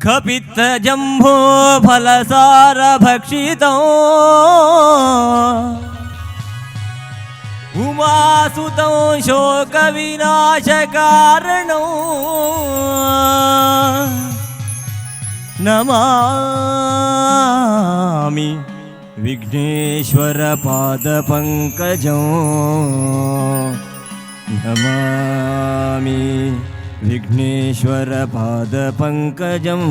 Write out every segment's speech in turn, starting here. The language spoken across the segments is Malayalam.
ಕಪಿತ್ತ ಜಂಭೋ ಫಲಸಾರ ಭಕ್ಷಿತೋ ಉಮಾಸುತೋ ಶೋಕ ವಿನಾಶ ಕಾರಣೋ ನಮಾಮಿ ವಿಘ್ನೇಶ್ವರ ಪಾದ ಪಂಕಜಂ ನಮಾಮಿ ವಿಘ್ನೇಶ್ವರ ಪಾದ ಪಂಕಜಂ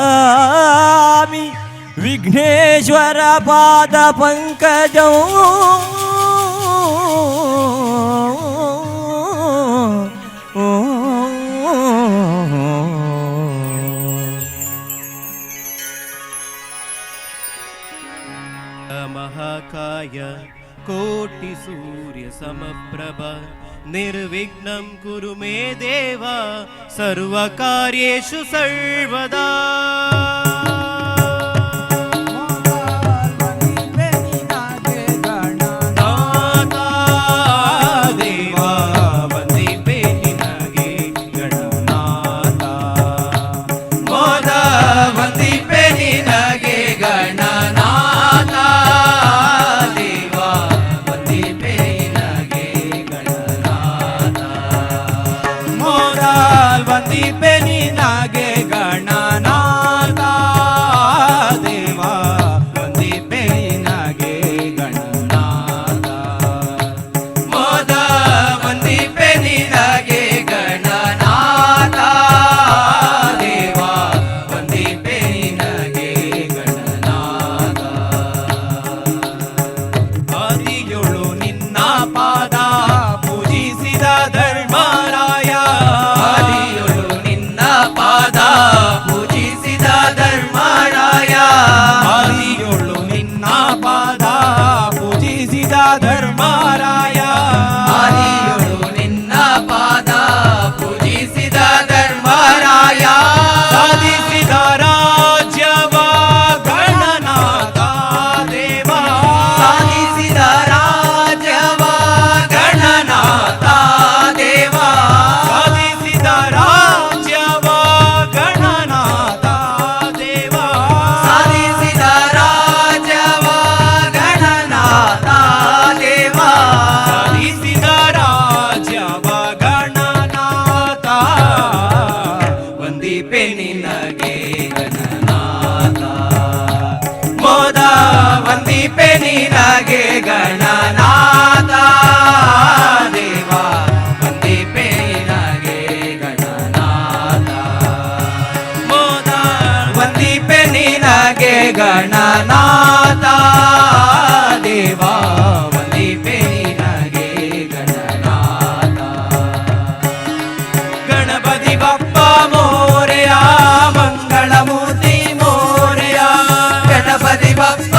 ನಮಾಮಿ ವಿಘ್ನೇಶ್ವರ ಪಾದ ಪಂಕಜಂ ಮಹಾಕಾಯ ಕೋಟಿ ಸೂರ್ಯ ಸಮಪ್ರಭ ನಿರ್ವಿಘ್ನಂ ಕುರು ಮೇ ದೇವ ಸರ್ವ ಕಾರ್ಯೇಷು ಸರ್ವದಾ. ನಿನಗೆ ಗಣನಾಥ ದೇವ ವಂದಿಪೆ ನಿನಗೆ ಗಣನಾಥ ಮೋದ ವಂದಿಪೆ ನಿನಗೆ ಗಣನಾಥ ದೇವ ವಂದಿಪೆ ನಿನಗೆ ಗಣನಾಥ ಗಣಪತಿ ಬಪ್ಪ ಮೋರೆಯ ಮಂಗಳಮೂರ್ತಿ ಮೋರೆಯ ಗಣಪತಿ ಬಪ್ಪ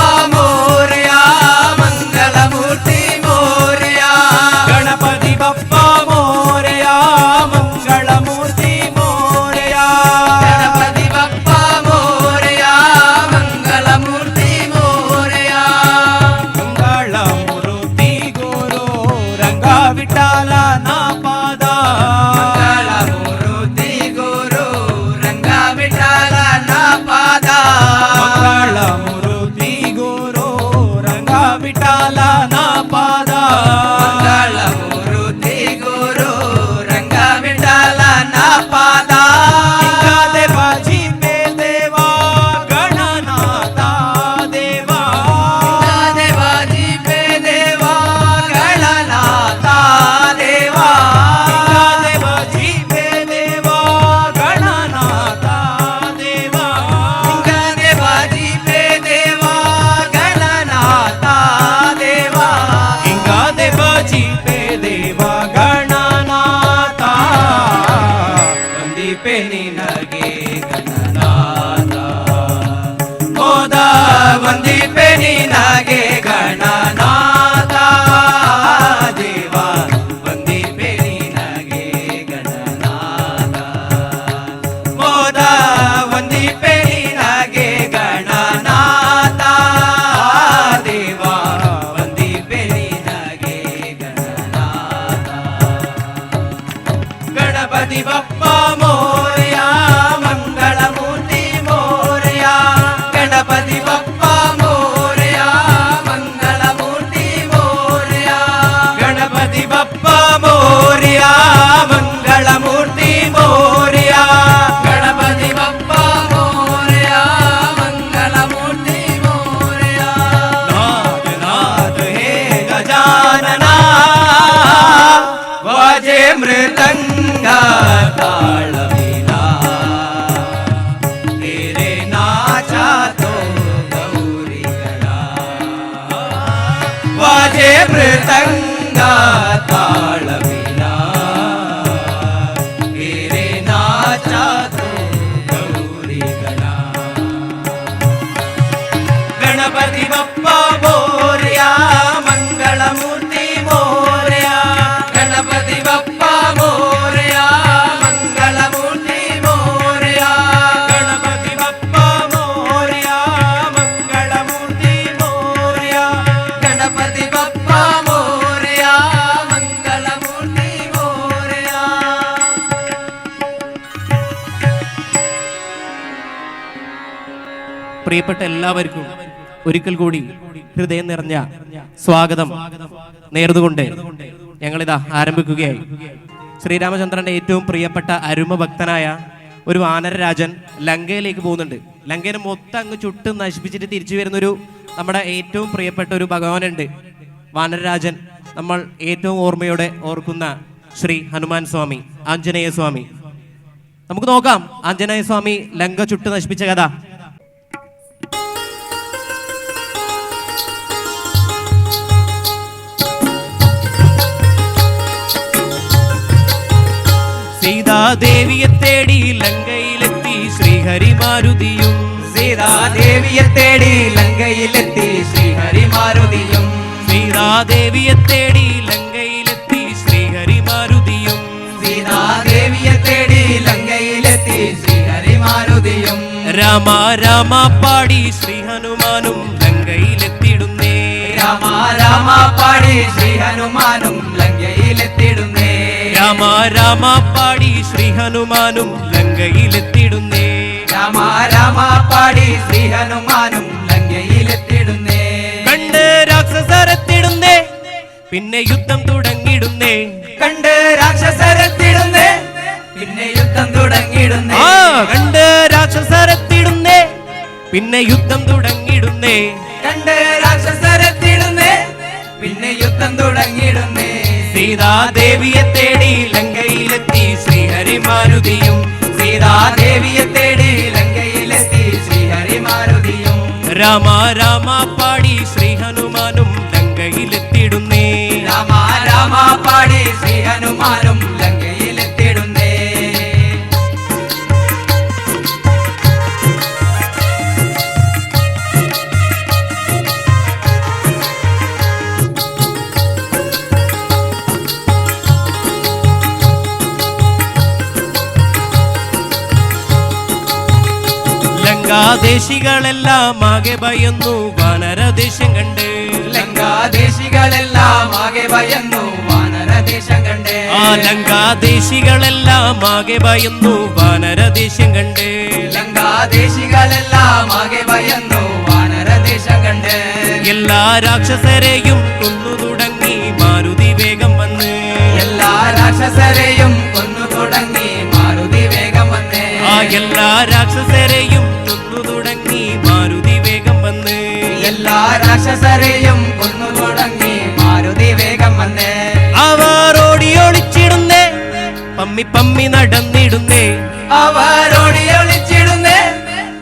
गणपति बप्पा मोरया मंगलमूर्ति मोरया गणपति बप्पा मोरया मंगलमूर्ति मोरया गणपति बप्पा मोरया मंगलमूर्ति मोरया गणपति बप्पा मोरया मंगलमूर्ति मोरया नाथ नाथ हे गजानना वाजे मृदंगा ताळवीणा तेरे नाचा तो गौरी गणा वाजे मृदंगा ताळवीणा तेरे नाचा तो गौरी गणा गणपति बप्पा मोरया मंगलमूर्ति मोरया गणपति बप्पा मोरया मंगलमूर्ति मोरया गणपति बप्पा मोरया मंगलमूर्ति मोरया गणपति बप्पा मोरया मंगलमूर्ति मोरया പ്രിയപ്പെട്ട എല്ലാവർക്കും ഒരിക്കൽ കൂടി ഹൃദയം നിറഞ്ഞ സ്വാഗതം നേർന്നുകൊണ്ട് ഞങ്ങളിതാ ആരംഭിക്കുകയായി. ശ്രീരാമചന്ദ്രന്റെ ഏറ്റവും പ്രിയപ്പെട്ട അരുമ ഭക്തനായ ഒരു വാനരരാജൻ ലങ്കയിലേക്ക് പോകുന്നുണ്ട്. ലങ്കയെ മൊത്തം അങ്ങ് ചുട്ട് നശിപ്പിച്ചിട്ട് തിരിച്ചു വരുന്നൊരു നമ്മുടെ ഏറ്റവും പ്രിയപ്പെട്ട ഒരു ഭഗവാനുണ്ട്, വാനരരാജൻ. നമ്മൾ ഏറ്റവും ഓർമ്മയോടെ ഓർക്കുന്ന ശ്രീ ഹനുമാൻ സ്വാമി, ആഞ്ജനേയ സ്വാമി. നമുക്ക് നോക്കാം ആഞ്ജനേയ സ്വാമി ലങ്ക ചുട്ട് നശിപ്പിച്ച കഥ. സീതാദേവിയെ തേടി ലങ്കയിലെത്തി ശ്രീഹരി മാരുതിയും സീതാദേവിയെ തേടി ലങ്കയിലെത്തി ശ്രീഹരി മാരുതിയും സീതാദേവിയെ തേടി ലങ്കയിലെത്തി ശ്രീഹരി മാരുതിയും സീതാദേവിയെ തേടി ലങ്കയിലെത്തി ശ്രീഹരി മാരുതിയും രാമ രാമ പാടി ശ്രീ ഹനുമാനും ലങ്കയിലെത്തിടുന്നേ രാമ രാമ പാടി ശ്രീ ഹനുമാനും ലങ്കയിലെത്തിടുന്നേ രാമ രാമ പാടി ശ്രീ ഹനുമാനും ലങ്കയിലെത്തിടുന്നേ രാമ രാമ പാടി ശ്രീ ഹനുമാനും ലങ്കയിലെത്തിടുന്നേ കണ്ട് രാക്ഷസരെത്തിടുന്നേ പിന്നെ യുദ്ധം തുടങ്ങിടുന്നേ കണ്ട് രാക്ഷസരെത്തിടുന്നേ പിന്നെ യുദ്ധം തുടങ്ങിടുന്നേ കണ്ട് രാക്ഷസരെത്തിടുന്നേ പിന്നെ യുദ്ധം തുടങ്ങിടുന്നേ കണ്ട് രാക്ഷസരെത്തിടുന്നേ പിന്നെ യുദ്ധം തുടങ്ങിടുന്നേ സീതാദേവിയെ തേടി ലങ്കയിലെത്തി ശ്രീഹരി മാരുതിയും സീതാദേവിയെ തേടി ലങ്കയിലെത്തി ശ്രീഹരി മാരുതിയും രാമ രാമ പാടി ശ്രീ ഹനുമാനും ലങ്കയിലെത്തിടുന്നേ രാമ രാമ പാടി ശ്രീ ഹനുമാനും ലങ്കയിലെത്തിടുന്നേ ലങ്കാദേശികളെല്ലാം ആകെ ഭയന്നു വാനരദേശം കണ്ട് ലങ്കാദേശികളെല്ലാം ആകെ ഭയന്നു വാനരദേശം കണ്ട് ലങ്കാദേശികളെല്ലാം ആകെ ഭയന്നു വാനരദേശം കണ്ട് ലങ്കാദേശികളെല്ലാം ആകെ ഭയന്നു വാനരദേശം കണ്ട് എല്ലാ രാക്ഷസരെയും കൊന്നു തുടങ്ങി മാരുതി വേഗം വന്ന് എല്ലാ രാക്ഷസരെയും കൊന്നു തുടങ്ങി മാരുതി വേഗം വന്ന് എല്ലാ രാക്ഷസരെയും കൊന്നു തുടങ്ങി മാരുതി വേഗം വന്ന് എല്ലാ രാക്ഷസരെയും കൊന്നു തുടങ്ങി മാരുതി വേഗം വന്ന് അവർ ഓടി ഒളിച്ചിടുന്നേ പമ്മി പമ്മി നടന്നിടുന്നേ അവർ ഓടി ഒളിച്ചിടുന്നേ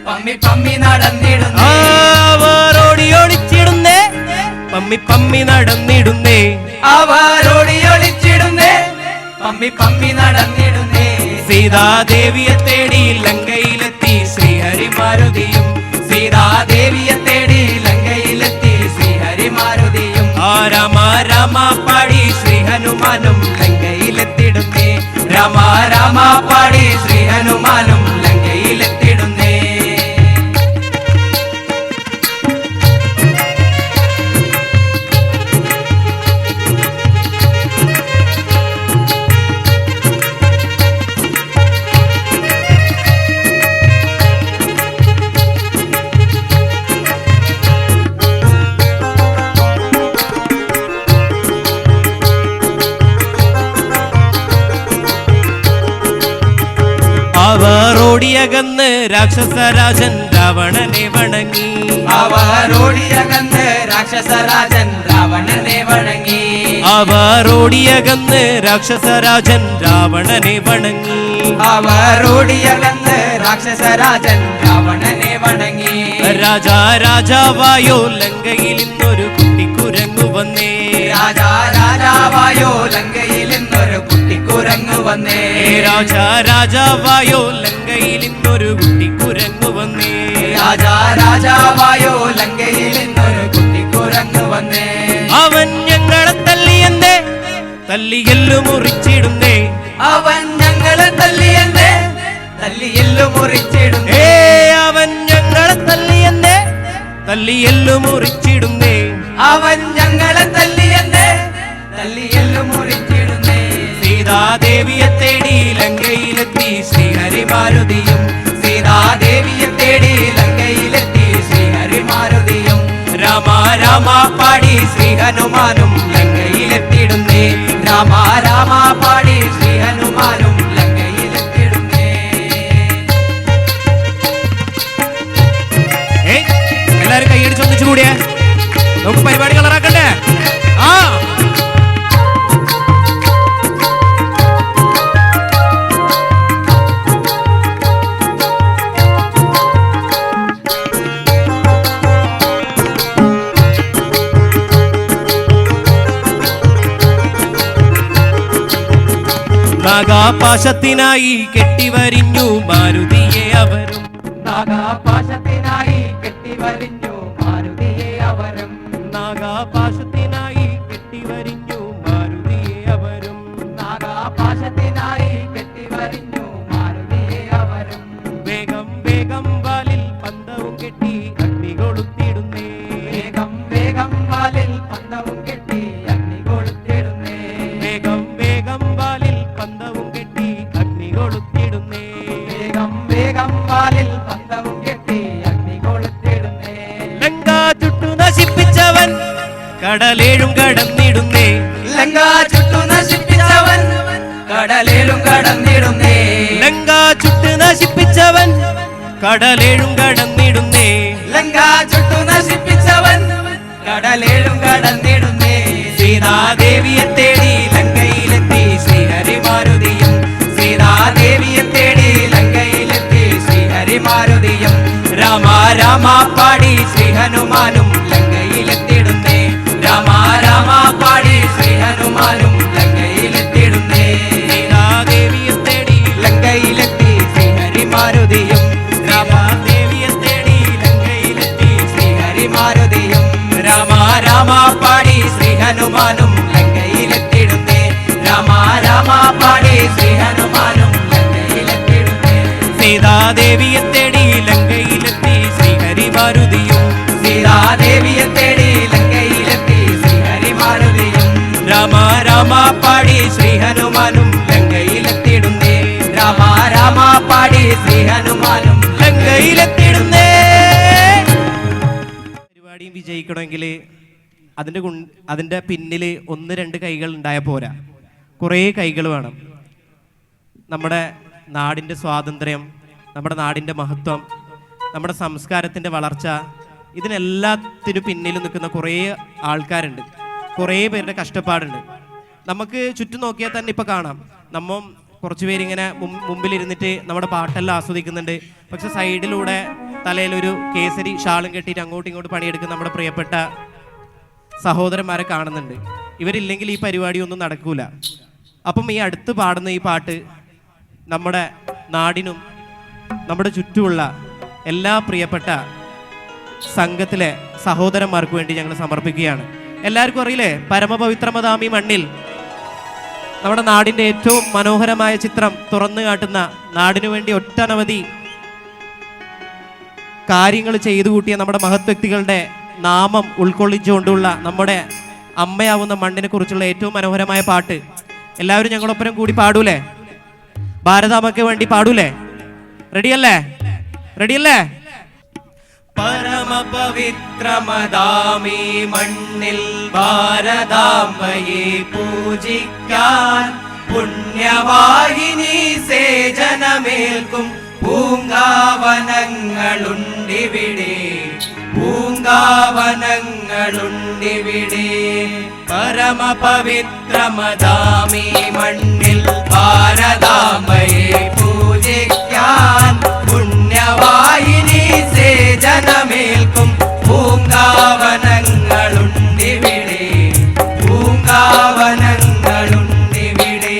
പമ്മി പമ്മി നടന്നിടുന്നേ അവർ ഓടി ഒളിച്ചിടുന്നേ പമ്മി പമ്മി നടന്നിടുന്നേ അവർ ഓടി ഒളിച്ചിടുന്നേ പമ്മി പമ്മി നടന്നിടുന്നേ സീതാദേവിയെ തേടി ലങ്കയിലെത്തി ശ്രീഹരി മാരുതിയും സീതാദേവിയെ തേടി ലങ്കയിലെത്തി ശ്രീഹരി മാരുതിയും രാമ രാമ പാടി ശ്രീ ഹനുമാനും ലങ്കയിലെത്തിടുന്നേ രാമ രാമ പാടി ശ്രീ ഹനുമാനും ലങ്കയിലെത്തിടുന്നേ അവർ ഓടിയകന്ന് രാക്ഷസരാജൻ രാവണനെ വണങ്ങി. അവർ ഓടിയകന്ന് രാക്ഷസരാജൻ രാവണനെ വണങ്ങി. അവർ ഓടിയകന്ന് രാക്ഷസരാജൻ രാവണനെ വണങ്ങി. അവർ ഓടിയകന്ന് രാക്ഷസരാജൻ രാവണനെ വണങ്ങി. രാജാ രാജാവായോ ലങ്കയിൽ ഇന്നൊരു കുട്ടിക്കുരങ്ങു വന്നേ. രാജാ രാജാവായോ ലങ്കയിൽ ഇന്നൊരു കുട്ടിക്കുരങ്ങു വന്നേ. രാജാ രാജാവായോ ലങ്കയിൽ ഇന്നൊരു കുട്ടിക്കുരങ്ങു വന്നേ. രാജാ രാജാവായോ ലങ്കയിൽ ഇന്നൊരു കുട്ടിക്കുരങ്ങു വന്നേ. അവൻ ഞങ്ങളെ തല്ലിയെന്തേ തല്ലിയെല്ലു മുറിച്ചിടുന്നേ. അവൻ ഞങ്ങളെ തല്ലിയെന്തേ തല്ലിയെല്ലു മുറിച്ചിടുന്നേ. അവൻ ഞങ്ങളെ തല്ലിയെന്തേ തല്ലിയെല്ലു മുറിച്ചിടുന്നേ. അവൻ ഞങ്ങളെ തല്ലിയെന്തേ തല്ലിയെല്ലു മുറിച്ചിടുന്നേ. സീതാദേവിയെ തേടി ലങ്കയിലെത്തി ശ്രീഹരിമാരുതിയും. സീതാദേവിയെ തേടി ലങ്കയിലെത്തി ശ്രീഹരിമാരുതിയും. രാമ രാമ പാടി ശ്രീ ഹനുമാനും ലങ്കയിലെത്തിടുന്നേ. രാമ രാമ പാടി ശ്രീ ഹനുമാനും ലങ്കയിലെത്തിടുന്നേ. എല്ലാരും കൈയടിച്ച് ഒന്നിച്ചു കൂടിയേ. നമുക്ക് പരിപാടി കളറാക്കണ്ടേ? ആ നാഗാപാശത്തിനായി കെട്ടിവരിഞ്ഞു മാരുതിയെ അവരും. നാഗാപാശത്തിനായി കെട്ടിവരിഞ്ഞു മാരുതിയെ അവരും. നാഗാപാശത്തിനായി കെട്ടിവരിഞ്ഞു മാരുതിയെ അവരും. നാഗാപാശത്തിനായി കെട്ടിവരിഞ്ഞു മാരുതിയെ അവരും. വേഗം വേഗം വാലിൽ പന്തവും കെട്ടി അഗ്നി കൊളുത്തിടുന്നേ. വേഗം വേഗം വാലിൽ പന്തവും കെട്ടി അഗ്നി കൊളുത്തിടുന്നേ. വേഗം വേഗം വാലിൽ പന്തവും കെട്ടി അഗ്നി കൊളുത്തിടുന്നേ. വേഗം വേഗം വാലിൽ പന്തവും കെട്ടി അഗ്നി കൊളുത്തിടുന്നേ. ലങ്ക ചുട്ടു നശിപ്പിച്ചവൻ കടലേഴും കടന്നിടുന്നേ. ലങ്ക ചുട്ടു നശിപ്പിച്ചവൻ കടലേലും കടന്നിടുന്നേ. ലങ്ക ചുട്ടു നശിപ്പിച്ചവൻ കടലേഴും കടന്നിടുന്നേ. ലങ്ക ചുട്ടു നശിപ്പിച്ചവൻ കടലേലും കടന്നിടുന്നേ. സീതാദേവിയെ തേടി ലങ്കയിലെത്തി ശ്രീഹരിമാരുതിയും. സീതാദേവിയെ തേടി ലങ്കയിലെത്തി ശ്രീഹരിമാരുതിയും. രാമ രാമ പാടി ശ്രീ ഹനുമാനും ലങ്കയിലെത്തിടുന്നേ. രാമ രാമ പാടി ശ്രീ ഹനുമാനും ലങ്കയിലെത്തിടുന്നേ. സീതാദേവിയെ തേടി ലങ്കയിലെത്തി ശ്രീഹരിമാരുതിയും. രാമാദേവിയെ തേടി ലങ്കയിലെത്തി ശ്രീഹരിമാരുതിയും. രാമ രാമ പാടി ശ്രീ ഹനുമാനും ലങ്കയിലെത്തിടുന്നേ. രാമ രാമ പാടി ശ്രീ ഹനുമാനും ലങ്കയിലെത്തിടുന്നേ. സീതാദേവിയെ തേടി ലങ്കയിലെത്തി ശ്രീഹരിമാരുതിയും. സീതാദേവിയെ തേടി ലങ്കയിലെത്തി ശ്രീഹരിമാരുതിയും. രാമ രാമ പാടി ശ്രീ ഹനുമാനും ലങ്കയിലെത്തിടുന്നേ. രാമ രാമ പാടി ശ്രീ ഹനുമാനും ലങ്കയിലെത്തിടുന്നേ. പരിപാടിയും വിജയിക്കണമെങ്കിൽ അതിൻ്റെ പിന്നിൽ ഒന്ന് രണ്ട് കൈകൾ ഉണ്ടായാൽ പോരാ, കുറേ കൈകൾ വേണം. നമ്മുടെ നാടിൻ്റെ സ്വാതന്ത്ര്യം, നമ്മുടെ നാടിൻ്റെ മഹത്വം, നമ്മുടെ സംസ്കാരത്തിൻ്റെ വളർച്ച, ഇതിനെല്ലാത്തിനും പിന്നിൽ നിൽക്കുന്ന കുറേ ആൾക്കാരുണ്ട്, കുറേ പേരുടെ കഷ്ടപ്പാടുണ്ട്. നമുക്ക് ചുറ്റും നോക്കിയാൽ തന്നെ ഇപ്പോൾ കാണാം, കുറച്ച് പേരിങ്ങനെ മുമ്പിലിരുന്നിട്ട് നമ്മുടെ പാട്ടെല്ലാം ആസ്വദിക്കുന്നുണ്ട്. പക്ഷെ സൈഡിലൂടെ തലയിലൊരു കേസരി ഷാളും കെട്ടിയിട്ട് അങ്ങോട്ടും ഇങ്ങോട്ടും പണിയെടുക്കുന്ന നമ്മുടെ പ്രിയപ്പെട്ട സഹോദരന്മാരെ കാണുന്നുണ്ട്. ഇവരില്ലെങ്കിൽ ഈ പരിപാടി ഒന്നും നടക്കൂല. അപ്പം ഈ അടുത്ത് പാടുന്ന ഈ പാട്ട് നമ്മുടെ നാടിനും നമ്മുടെ ചുറ്റുമുള്ള എല്ലാ പ്രിയപ്പെട്ട സംഘത്തിലെ സഹോദരന്മാർക്ക് വേണ്ടി ഞങ്ങൾ സമർപ്പിക്കുകയാണ്. എല്ലാവർക്കും അറിയില്ലേ, പരമപവിത്രമതാമി മണ്ണിൽ നമ്മുടെ നാടിൻ്റെ ഏറ്റവും മനോഹരമായ ചിത്രം തുറന്നു കാട്ടുന്ന, നാടിനു വേണ്ടി ഒട്ടനവധി കാര്യങ്ങൾ ചെയ്തു കൂട്ടിയ നമ്മുടെ മഹത് വ്യക്തികളുടെ നാമം ഉൾക്കൊള്ളിച്ചുകൊണ്ടുള്ള നമ്മുടെ അമ്മയാവുന്ന മണ്ണിനെ കുറിച്ചുള്ള ഏറ്റവും മനോഹരമായ പാട്ട് എല്ലാവരും ഞങ്ങളൊപ്പരം കൂടി പാടൂലേ? ഭാരതാമ്മയ്ക്ക് വേണ്ടി പാടൂലേ? റെഡിയല്ലേ? റെഡിയല്ലേ? പരമപവിത്രമതാമീ മണ്ണിൽ ഭാരതാംബയെ പൂജിക്കാൻ പുണ്യവാഹിനി സേചനമേൽക്കും പൂങ്കാവനങ്ങളുണ്ടിവിടെ, പൂങ്കാവനങ്ങളുണ്ടിവിടെ. പരമപവിത്രമതാമീ മണ്ണിൽ ഭാരതാംബയെ പൂജിക്കാൻ പുണ്യവാഹിനി സേചനമേൽക്കും പൂങ്കാവനങ്ങളുണ്ടിവിടെ, പൂങ്കാവനങ്ങളുണ്ടിവിടെ.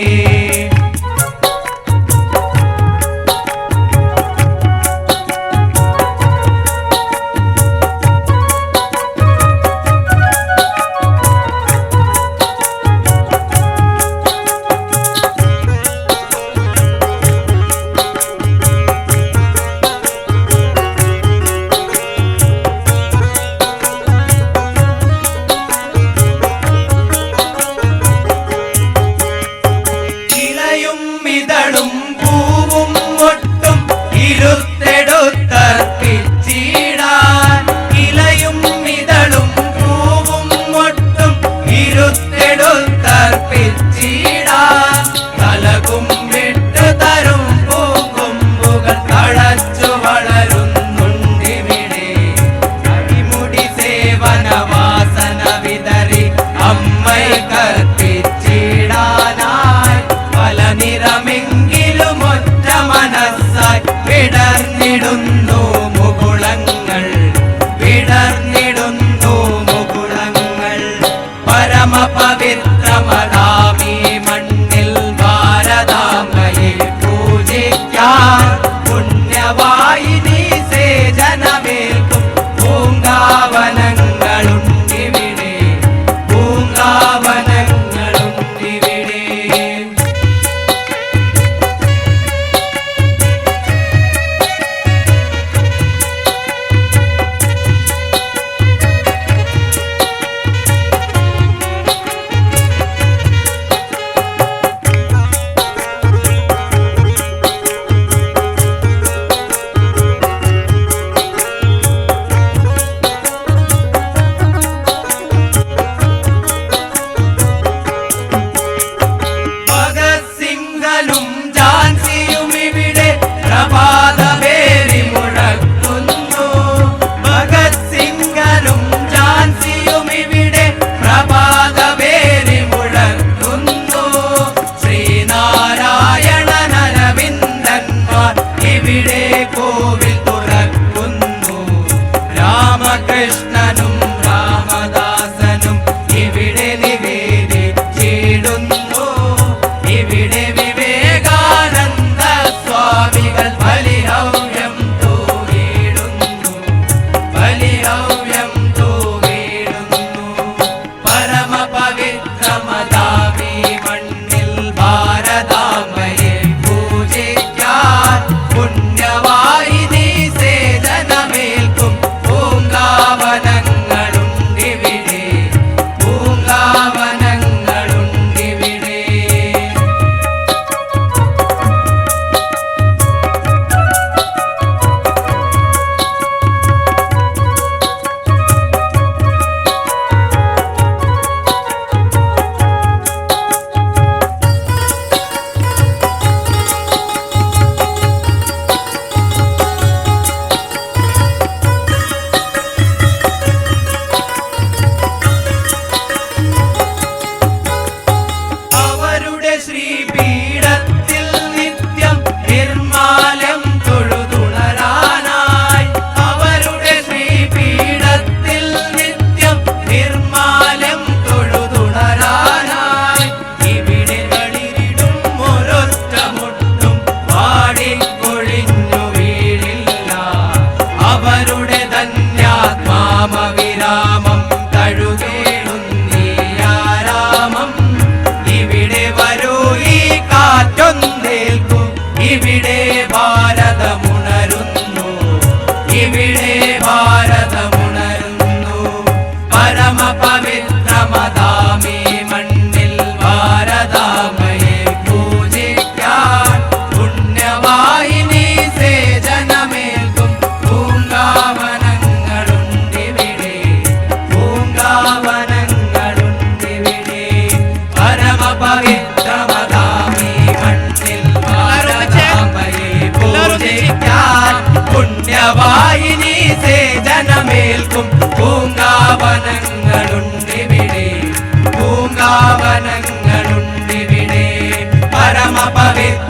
വിടർന്നിടുന്നു മുകുളങ്ങൾ, വിടർന്നിടുന്നു മുകുളങ്ങൾ. പരമപവിത്രമതാമീ മണ്ണിൽ ഭാരതാംബയെ പൂജിക്കാൻ പുണ്യവാഹിനി സേചനമേൽക്കും പൂങ്കാവനങ്ങളുണ്ടിവിടെ, പൂങ്കാവനങ്ങളുണ്ടിവിടെ.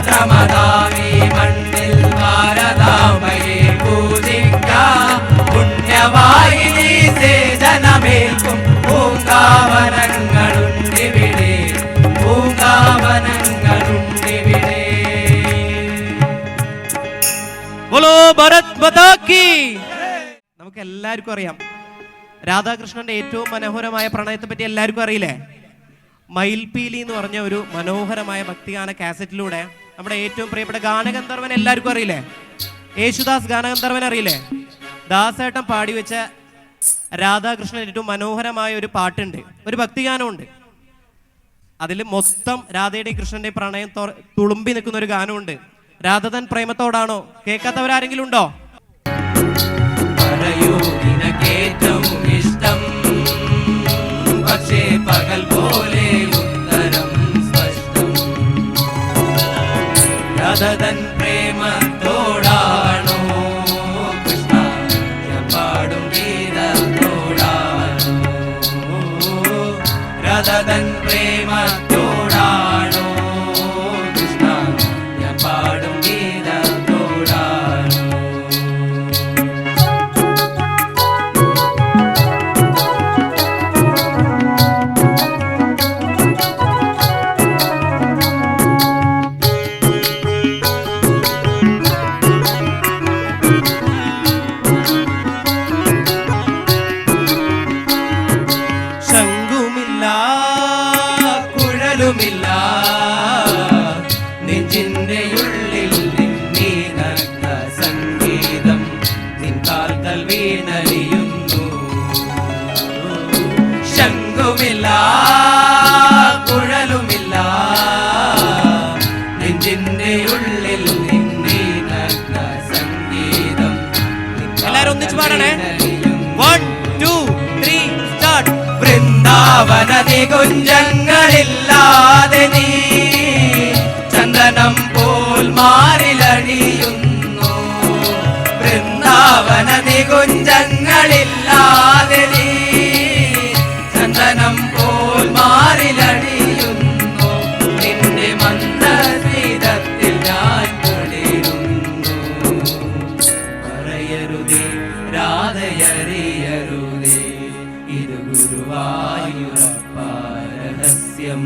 മാത്രമതാമീ മണ്ണിൽ ഭാരതാംബയെ പൂജിക്കാം. പുണ്യവാഹിനി സേചനമേൽക്കും പൂങ്കാവനങ്ങളുണ്ടിവിടെ, പൂങ്കാവനങ്ങളുണ്ടിവിടെ. ബോലോ ഭാരത് മാതാ കീ. നമുക്ക് എല്ലാവർക്കും അറിയാം രാധാകൃഷ്ണന്റെ ഏറ്റവും മനോഹരമായ പ്രണയത്തെ പറ്റി എല്ലാവർക്കും അറിയില്ലേ? മയിൽപീലി എന്ന് പറഞ്ഞ ഒരു മനോഹരമായ ഭക്തിഗാന കാസറ്റിലൂടെ നമ്മുടെ ഏറ്റവും പ്രിയപ്പെട്ട ഗാനഗന്ധർവൻ എല്ലാവർക്കും അറിയില്ലേ? യേശുദാസ് ഗാനഗന്ധർവൻ അറിയില്ലേ? ദാസേട്ടൻ പാടി വെച്ച രാധാകൃഷ്ണൻ ഏറ്റവും മനോഹരമായ ഒരു പാട്ടുണ്ട്, ഒരു ഭക്തിഗാനമുണ്ട്. അതിൽ മൊത്തം രാധയുടെയും കൃഷ്ണന്റെ പ്രണയം തുളുമ്പി നിൽക്കുന്ന ഒരു ഗാനമുണ്ട്. രാധതൻ പ്രേമത്തോടാണോ? കേൾക്കാത്തവരാരെങ്കിലും ഉണ്ടോ? പറയൂ നിനക്കേറ്റവും ഇഷ്ടം, പക്ഷേ പകൽ പോലെ ഉത്തരം സ്പഷ്ടം. രാധതൻ പ്രേമത്തോടാണോ കൃഷ്ണ, ഞാൻ പാടും ഗീതത്തോടാണോ? രാധതൻ പ്രേമത്തോടാണോ കൃഷ്ണ, ഞാൻ പാടും ഗീതത്തോടാണോ? ശംഖുമില്ല കുഴലുമില്ല നെഞ്ചിന്റെ ഉള്ളിൽ നിന്നീനത്ത സംഗീതം നിൻകാൽക്കൽ വീണലിയുന്നു. ശംഖുമില്ല കുഴലുമില്ല നെഞ്ചിന്റെ ഉള്ളിൽ നിന്നീനത്ത സംഗീതം. എല്ലാരും ഒന്നിച്ച് പാടണേ. 1 2 3 സ്റ്റാർട്ട്. വൃന്ദാവന നികുഞ്ചങ്ങളില്ലാതെ നീ ചന്ദനം പോൽ മാറിലണിയുന്നു. വൃന്ദാവന നികുഞ്ചങ്ങളില്ലാതെ നീ ചന്ദനം പോൽ മാറിലണിയുന്നു. നിന്റെ മന്ദസ്മിതത്തിൽ ഞാൻ കുളിരുന്നു. പറയരുതേ രാധയറിയരുതേ, ഇത് ഗുരുവായൂരപ്പ രഹസ്യം.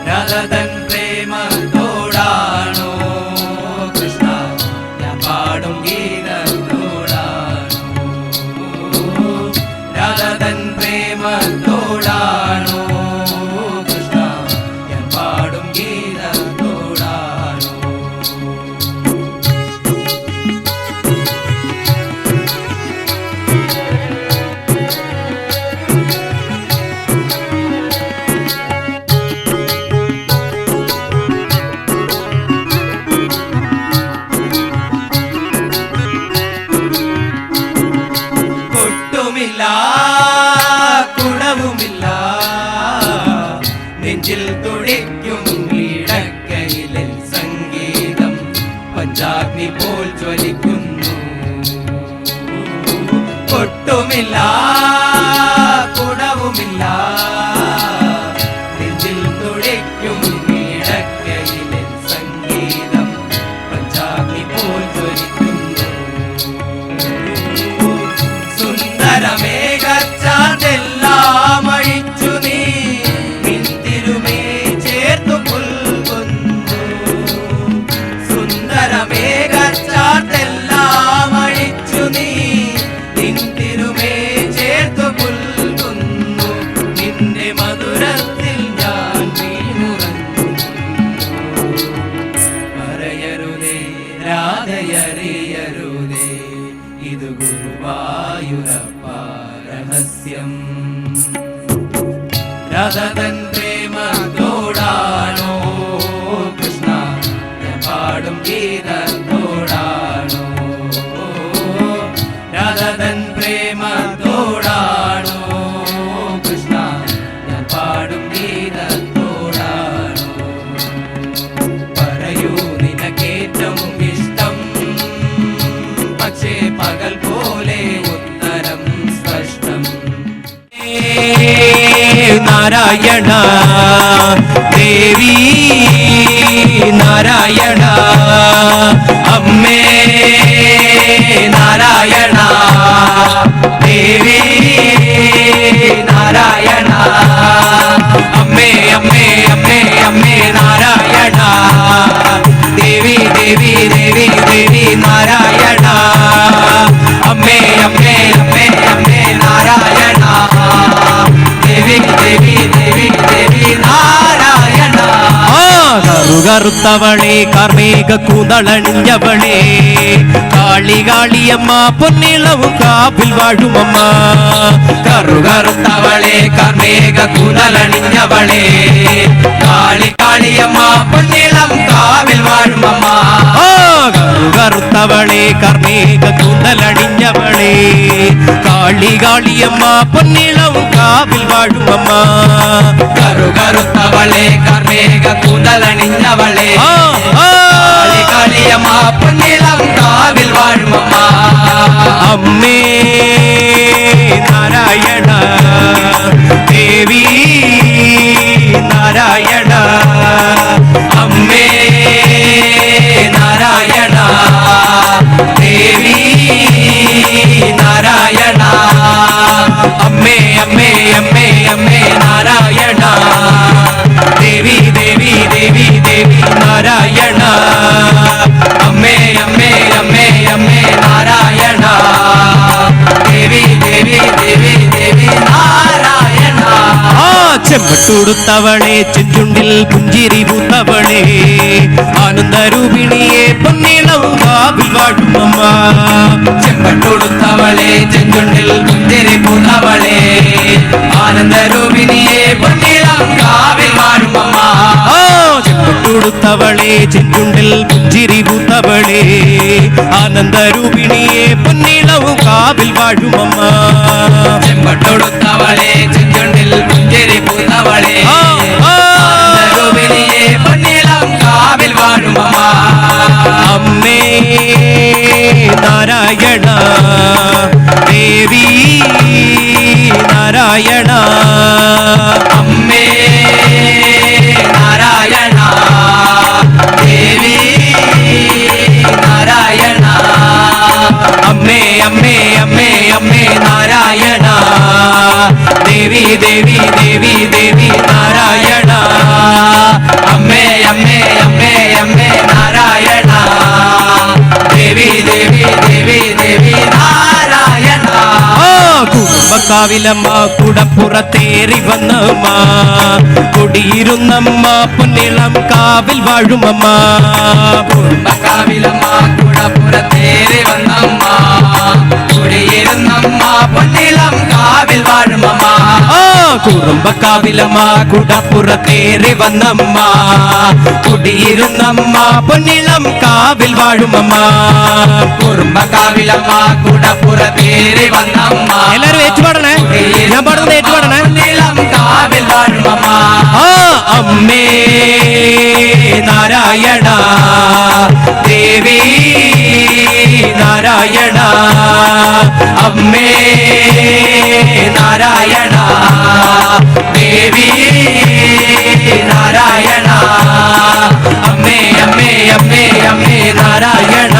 രാധതൻ പ്രേമത്തോടാണോ കൃഷ്ണ, ഞാൻ പാടും ഗീതത്തോടാണോ? രാധതൻ പ്രേമത്തോടാണോ കൃഷ്ണ, ഞാൻ പാടും ഗീതത്തോടാണോ? കൊട്ടുമില്ല കുടവുമില്ല നെഞ്ചിൽ തുടിക്കും ഇടക്കയിലെ സംഗീതം പഞ്ചാഗ്നി പോൽ ജ്വലിക്കുന്നു. കൊട്ടുമില്ല കുടവുമില്ല നെഞ്ചിൽ തുടിക്കും ഇടക്കയിലെ സംഗീതം പഞ്ചാഗ്നി പോൽ ജ്വലിക്കുന്നു. സുന്ദരമേഘച്ചാതെല്ലാം അഴിച്ചു നീ നിന്തിരുമേ ചേർത്തു പുൽകുന്നു. സുന്ദരമേഘച്ചാതെല്ലാം അഴിച്ചു നീ നിന്തിരുമേ ചേർത്തു പുൽകുന്നു. നിന്റെ മധുരത്തിൽ ഞാൻ വീണുറങ്ങുന്നു. പറയരുതേ രാധയറിയരുതേ, ഇത് ഗുരുവായൂരപ്പ രഹസ്യം. രാധതൻ പ്രേമത്തോടാണോ കൃഷ്ണ, ഞാൻ പാടും ഗീതത്തോടാണോ? രാധതൻ പ്രേമത്തോടാണോ കൃഷ്ണ, ഞാൻ പാടും ഗീതത്തോടാണോ? പറയൂ നിനക്കേറ്റവും ഇഷ്ടം, പക്ഷേ പകൽ പോലെ ഉത്തരം സ്പഷ്ടം. നാരായണ ദേവി നാരായണ അമ്മേ നാരായണ ദേവി നാരായണ അമ്മേ അമ്മേ അമ്മേ അമ്മേ നാരായണ ദേവി ദേവി ദേവി ദേവി നാരായണ അമ്മേ അമ്മേ അമ്മേ അമ്മേ നാരായണ ദേവി ദേവി ദേവി ദേവി നാരായണ കറുകറുത്തവളെ കാർമേഘ കൂന്തളണിഞ്ഞവളെ കാളി കാളിയമ്മ പൊന്നിളവും കാവിൽ വാഴുമമ്മ കറുകറുത്തവളെ കാർമേഘ കൂന്തളണിഞ്ഞവളെ കാളി കാളിയമ്മ പൊന്നിളം കാവിൽ വാഴുമമ്മ കറുകറുത്തവളെ കാർമേഘ കൂന്തളണിഞ്ഞവളെ കാളി കാളിയമ്മ പൊന്നിളവും കാവിൽ വാഴുമമ്മ കറുകറുത്തവളെ കാർമേഘ കൂന്തളണിഞ്ഞവളെ കാളി കാളിയമ്മ പൊന്നിളം കാവിൽ വാഴുമമ്മ അമ്മേ നാരായണ ദേവി നാരായണ അമ്മേ നാരായണ ദേവി നാരായണ അമ്മേ അമ്മേ അമ്മേ അമ്മേ നാരായണ ദേവി ദേവി ദേവി ദേവി നാരായണ അമ്മേ അമ്മേ അമ്മേ അമ്മേ നാരായണ ദേവി ദേവി ദേവി ദേവി നാരായണ ചെമ്പട്ടുടുത്തവളെ ചെഞ്ചുണ്ടിൽ പുഞ്ചിരി പൂത്തവളെ ആനന്ദരൂപിണിയെ പൊന്നിളവും കാവിൽ വാഴുമമ്മ ചെമ്പട്ടുടുത്തവളെ ചെഞ്ചുണ്ടിൽ പുഞ്ചിരി പൂത്തവളെ ആനന്ദരൂപിണിയെ പൊന്നിളം കാവിൽ വാഴുമമ്മ ചെമ്പട്ടുടുത്തവളെ ചെഞ്ചുണ്ടിൽ പുഞ്ചിരി പൂത്തവളെ ആനന്ദരൂപിണിയെ പൊന്നിളവും കാവിൽ വാഴുമമ്മ ചെമ്പട്ടുടുത്തവളെ ചെഞ്ചുണ്ടിൽ പുഞ്ചിരി പൂത്തവളെ ആനന്ദരൂപിണിയെ പൊന്നിളം കാവിൽ വാഴുമമ്മ അമ്മേ നാരായണ ദേവി നാരായണ അമ്മേ നാരായണ ദേവി നാരായണ അമ്മേ അമ്മേ അമ്മേ അമ്മേ നാരായണ ദേവി ദേവി ദേവി ദേവി നാരായണ അമ്മേ അമ്മേ അമ്മേ അമ്മേ നാരായണ ദേവി ദേവി ദേവി ദേവി നാരായണ കുടുംബക്കാവിലമ്മ കുടപ്പുറത്തേറി വന്നമ്മ കൊടിയിരുന്നമ്മ പൊന്നിളം കാവിൽ വാഴുമമ്മ കുടുംബക്കാവിലമ്മ കുടപ്പുറത്തേറി വന്നമ്മ കുടിയിരുന്നമ്മ പൊന്നിളം കാവിൽ വാഴുമമ്മ കുടുംബക്കാവിലമ്മ കുടപ്പുറത്തേറി വന്നമ്മ കുടിയിരുന്നമ്മ പൊന്നിളം കാവിൽ വാഴുമമ്മ കുടുംബക്കാവിലമ്മ കുടപ്പുറത്തേറി വന്നമ്മ എല്ലാരും ഏറ്റുപാടണേ ഞാൻ പാടുന്നത് ഏറ്റുപാടണേ പൊന്നിളം കാവിൽ വാഴുമമ്മ അമ്മേ നാരായണ ദേവി നാരായണ അമ്മേ നാരായണ ദേവി നാരായണ അമ്മേ അമ്മേ അമ്മേ അമ്മേ നാരായണ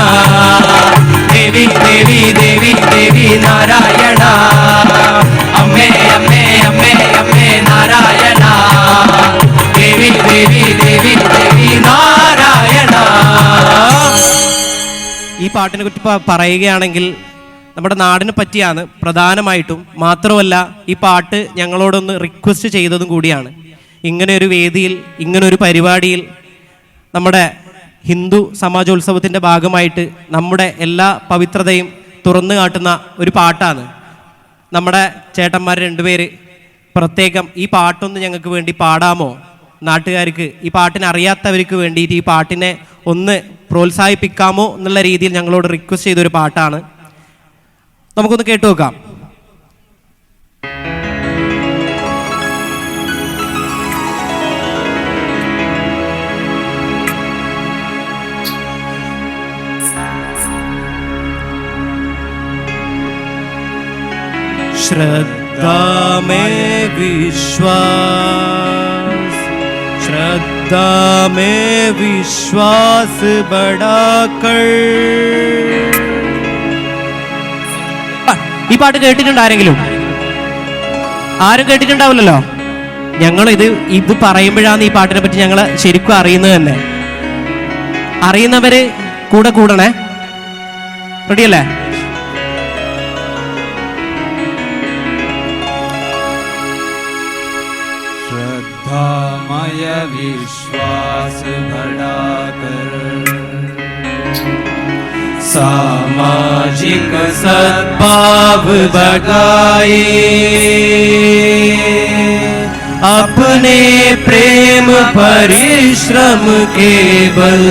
ദേവി ദേവി ദേവി ദേവി നാരായണ അമ്മേ അമ്മേ അമ്മേ അമ്മേ നാരായണ ദേവി ദേവി ദേവി ദേവി നാരായണ. ഈ പാട്ടിനെ കുറിച്ച് പറയുകയാണെങ്കിൽ നമ്മുടെ നാടിനെ പറ്റിയാണ് പ്രധാനമായിട്ടും. മാത്രമല്ല ഈ പാട്ട് ഞങ്ങളോടൊന്ന് റിക്വസ്റ്റ് ചെയ്തതും കൂടിയാണ്. ഇങ്ങനെ ഒരു വേദിയിൽ ഇങ്ങനെ ഒരു പരിപാടിയിൽ നമ്മുടെ ഹിന്ദു സമാജോത്സവത്തിൻ്റെ ഭാഗമായിട്ട് നമ്മുടെ എല്ലാ പവിത്രതയും തുറന്നു കാട്ടുന്ന ഒരു പാട്ടാണ്. നമ്മുടെ ചേട്ടന്മാർ രണ്ടുപേര് പ്രത്യേകം ഈ പാട്ടൊന്ന് ഞങ്ങൾക്ക് വേണ്ടി പാടാമോ, നാട്ടുകാർക്ക് ഈ പാട്ടിനെ അറിയാത്തവർക്ക് വേണ്ടിയിട്ട് ഈ പാട്ടിനെ ഒന്ന് പ്രോത്സാഹിപ്പിക്കാമോ എന്നുള്ള രീതിയിൽ ഞങ്ങളോട് റിക്വസ്റ്റ് ചെയ്തൊരു പാട്ടാണ്. നമുക്കൊന്ന് കേട്ടു നോക്കാം. श्रद्धा में विश्वास, श्रद्धा श्रद्धा में विश्वास बढ़ाकर. ഈ പാട്ട് കേട്ടിട്ടുണ്ട് ആരെങ്കിലും? ആരും കേട്ടിട്ടുണ്ടാവില്ലല്ലോ. ഞങ്ങൾ ഇത് പറയുമ്പോഴാണ് ഈ പാട്ടിനെ പറ്റി ഞങ്ങൾ ശരിക്കും അറിയുന്നത് തന്നെ. അറിയുന്നവര് കൂടെ കൂടണേ. റെഡിയല്ലേ? श्रद्धामय विश्वास बढ़ाकर सामाजिक सद्भाव बढ़ाए, अपने प्रेम परिश्रम के बल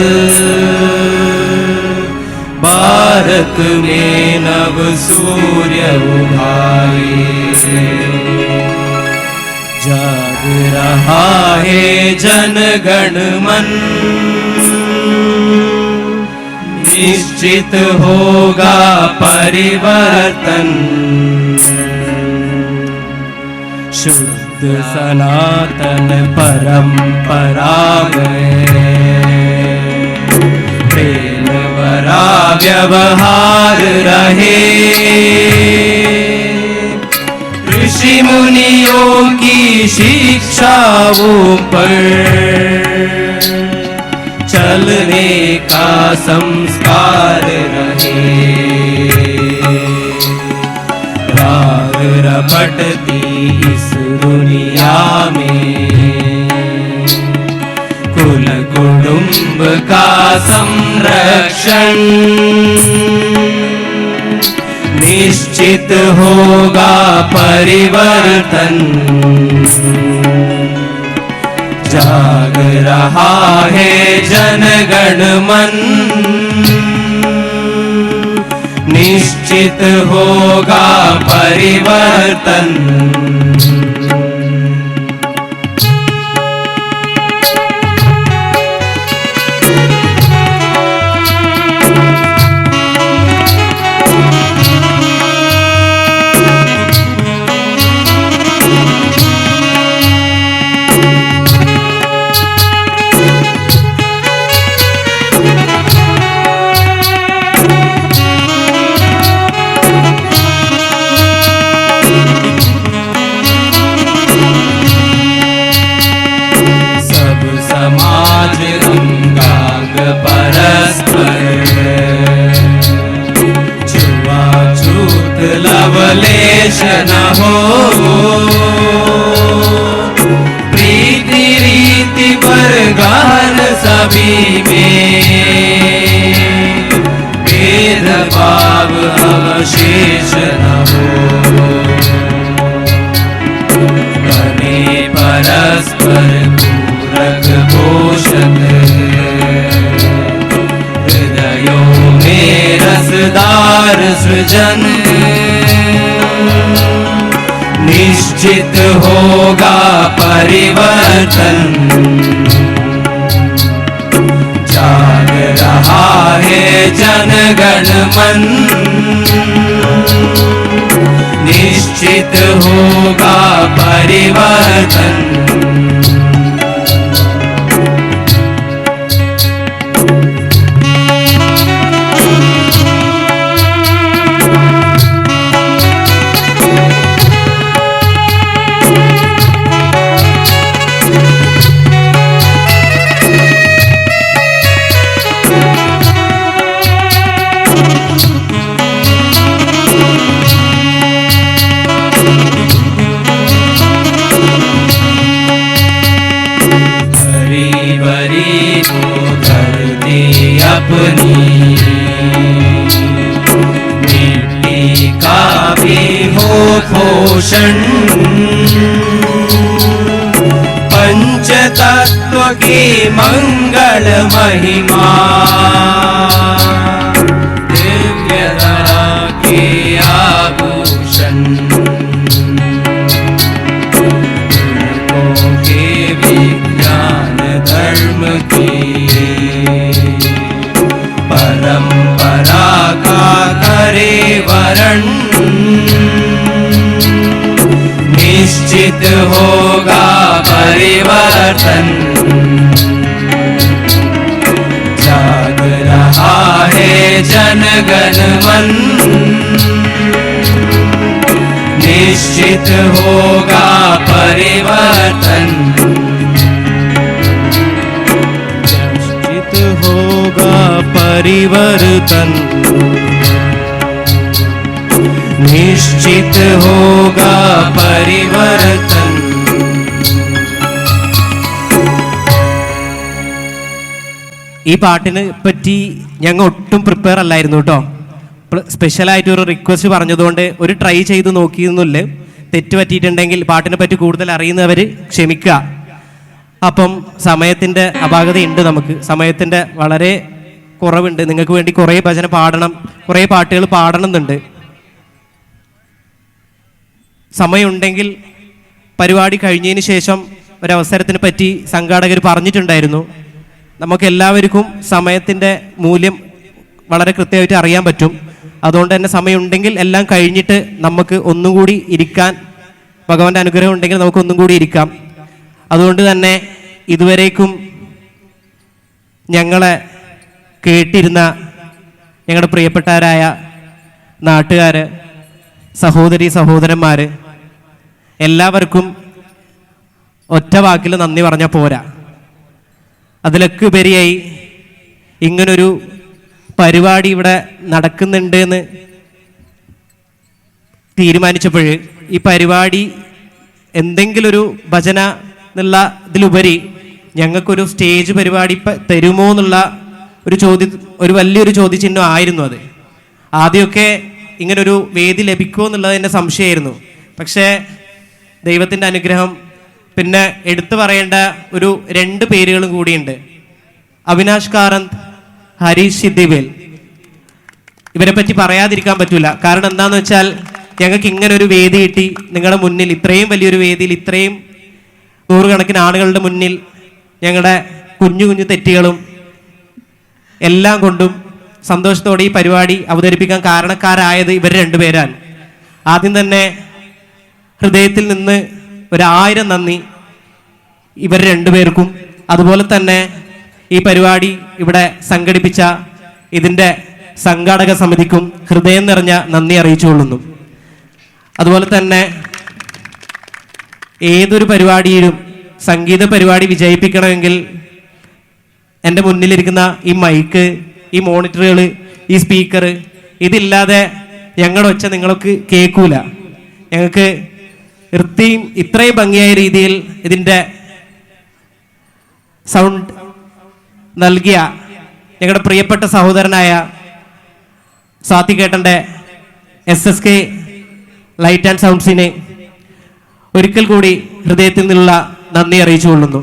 भारत में नव सूर्य उभाए. जाग रहा है जन गण मन, निश्चित होगा परिवर्तन. शुद्ध सनातन परंपरा में प्रेम भरा व्यवहार रहे. ऋषि मुनियों की शिक्षाओं पर चलने का संस्कार रहे. राग रपटती इस दुनिया में कुल कुटुंब का संरक्षण, निश्चित होगा परिवर्तन. जाग रहा है जनगण मन, निश्चित होगा परिवर्तन. लवलेश न हो, प्रीति रीति परगान सभी में भेदभाव अवशेष न हो. बने परस्पर पूरक पोषक, हृदयों में रसदार सृजन, निश्चित होगा परिवर्तन. जाग रहा है जनगण मन, निश्चित होगा परिवर्तन. अपनी मिट्टी का भी हो पोषण, पंच तत्व की मंगल महिमा, दिव्य धरा के आभूषण, तुमको के विज्ञान धर्म की परंपरा का करे वरण, निश्चित होगा परिवर्तन. गगन मन निश्चित होगा परिवर्तन निश्चित होगा परिवर्तन निश्चित होगा परिवर्तन ഈ പാട്ടിനെ പറ്റി ഞങ്ങൾ ഒട്ടും പ്രിപ്പയർ അല്ലായിരുന്നു കേട്ടോ. സ്പെഷ്യലായിട്ട് ഒരു റിക്വസ്റ്റ് പറഞ്ഞതുകൊണ്ട് ഒരു ട്രൈ ചെയ്ത് നോക്കിയെന്നില്ല. തെറ്റ് പറ്റിയിട്ടുണ്ടെങ്കിൽ പാട്ടിനെ പറ്റി കൂടുതൽ അറിയുന്നവർ ക്ഷമിക്കുക. അപ്പം സമയത്തിൻ്റെ അപാകതയുണ്ട്, നമുക്ക് സമയത്തിൻ്റെ വളരെ കുറവുണ്ട്. നിങ്ങൾക്ക് വേണ്ടി കുറേ ഭജന പാടണം, കുറേ പാട്ടുകൾ പാടണമെന്നുണ്ട്. സമയമുണ്ടെങ്കിൽ പരിപാടി കഴിഞ്ഞതിന് ശേഷം ഒരവസരത്തിനെ പറ്റി സംഘാടകർ പറഞ്ഞിട്ടുണ്ടായിരുന്നു. നമുക്കെല്ലാവർക്കും സമയത്തിൻ്റെ മൂല്യം വളരെ കൃത്യമായിട്ട് അറിയാൻ പറ്റും. അതുകൊണ്ട് തന്നെ സമയമുണ്ടെങ്കിൽ എല്ലാം കഴിഞ്ഞിട്ട് നമുക്ക് ഒന്നും കൂടി ഇരിക്കാൻ, ഭഗവാന്റെ അനുഗ്രഹം ഉണ്ടെങ്കിൽ നമുക്ക് ഒന്നും കൂടി ഇരിക്കാം. അതുകൊണ്ട് തന്നെ ഇതുവരേക്കും ഞങ്ങളെ കേട്ടിരുന്ന ഞങ്ങളുടെ പ്രിയപ്പെട്ടവരായ നാട്ടുകാർ, സഹോദരി സഹോദരന്മാർ, എല്ലാവർക്കും ഒറ്റ വാക്കിൽ നന്ദി പറഞ്ഞാൽ പോരാ. അതിലൊക്കെ ഉപരിയായി ഇങ്ങനൊരു പരിപാടി ഇവിടെ നടക്കുന്നുണ്ട് എന്ന് തീരുമാനിച്ചപ്പോൾ ഈ പരിപാടി എന്തെങ്കിലും ഒരു ഭജന എന്നുള്ള ഇതിലുപരി ഞങ്ങൾക്കൊരു സ്റ്റേജ് പരിപാടി തരുമോ എന്നുള്ള ഒരു വലിയൊരു ചോദ്യചിഹ്നം ആയിരുന്നു അത്. ആദ്യമൊക്കെ ഇങ്ങനൊരു വേദി ലഭിക്കുമോ എന്നുള്ളത് എൻ്റെ സംശയമായിരുന്നു. പക്ഷേ ദൈവത്തിൻ്റെ അനുഗ്രഹം, പിന്നെ എടുത്തു പറയേണ്ട ഒരു 2 പേരുകളും കൂടിയുണ്ട്. അവിനാഷ് കാരന്ത്, ഹരീഷ് സിദ്ദിവേൽ. ഇവരെ പറ്റി പറയാതിരിക്കാൻ പറ്റൂല. കാരണം എന്താണെന്ന് വെച്ചാൽ ഞങ്ങൾക്ക് ഇങ്ങനെ ഒരു വേദി കിട്ടി, നിങ്ങളുടെ മുന്നിൽ ഇത്രയും വലിയൊരു വേദിയിൽ ഇത്രയും നൂറുകണക്കിന് ആളുകളുടെ മുന്നിൽ ഞങ്ങളുടെ കുഞ്ഞു കുഞ്ഞു തെറ്റുകളും എല്ലാം കൊണ്ടും സന്തോഷത്തോടെ ഈ പരിപാടി അവതരിപ്പിക്കാൻ കാരണക്കാരായത് ഇവർ 2 പേരാണ്. ആദ്യം തന്നെ ഹൃദയത്തിൽ നിന്ന് 1000 നന്ദി ഇവർ 2 പേർക്കും. അതുപോലെ തന്നെ ഈ പരിപാടി ഇവിടെ സംഘടിപ്പിച്ച ഇതിൻ്റെ സംഘാടക സമിതിക്കും ഹൃദയം നിറഞ്ഞ നന്ദി അറിയിച്ചുകൊള്ളുന്നു. അതുപോലെ തന്നെ ഏതൊരു പരിപാടിയിലും സംഗീത പരിപാടി വിജയിപ്പിക്കണമെങ്കിൽ എൻ്റെ മുന്നിലിരിക്കുന്ന ഈ മൈക്ക്, ഈ മോണിറ്ററുകൾ, ഈ സ്പീക്കർ, ഇതില്ലാതെ ഞങ്ങളുടെ ഒച്ച നിങ്ങൾക്ക് കേൾക്കൂല. ഞങ്ങൾക്ക് ഇത്രയും ഭംഗിയായ രീതിയിൽ ഇതിൻ്റെ സൗണ്ട് നൽകിയ ഞങ്ങളുടെ പ്രിയപ്പെട്ട സഹോദരനായ സാത്വികേട്ടൻ്റെ SSK ലൈറ്റ് ആൻഡ് സൗണ്ട്സിനെ ഒരിക്കൽ കൂടി ഹൃദയത്തിൽ നിന്നുള്ള നന്ദി അറിയിച്ചുകൊള്ളുന്നു.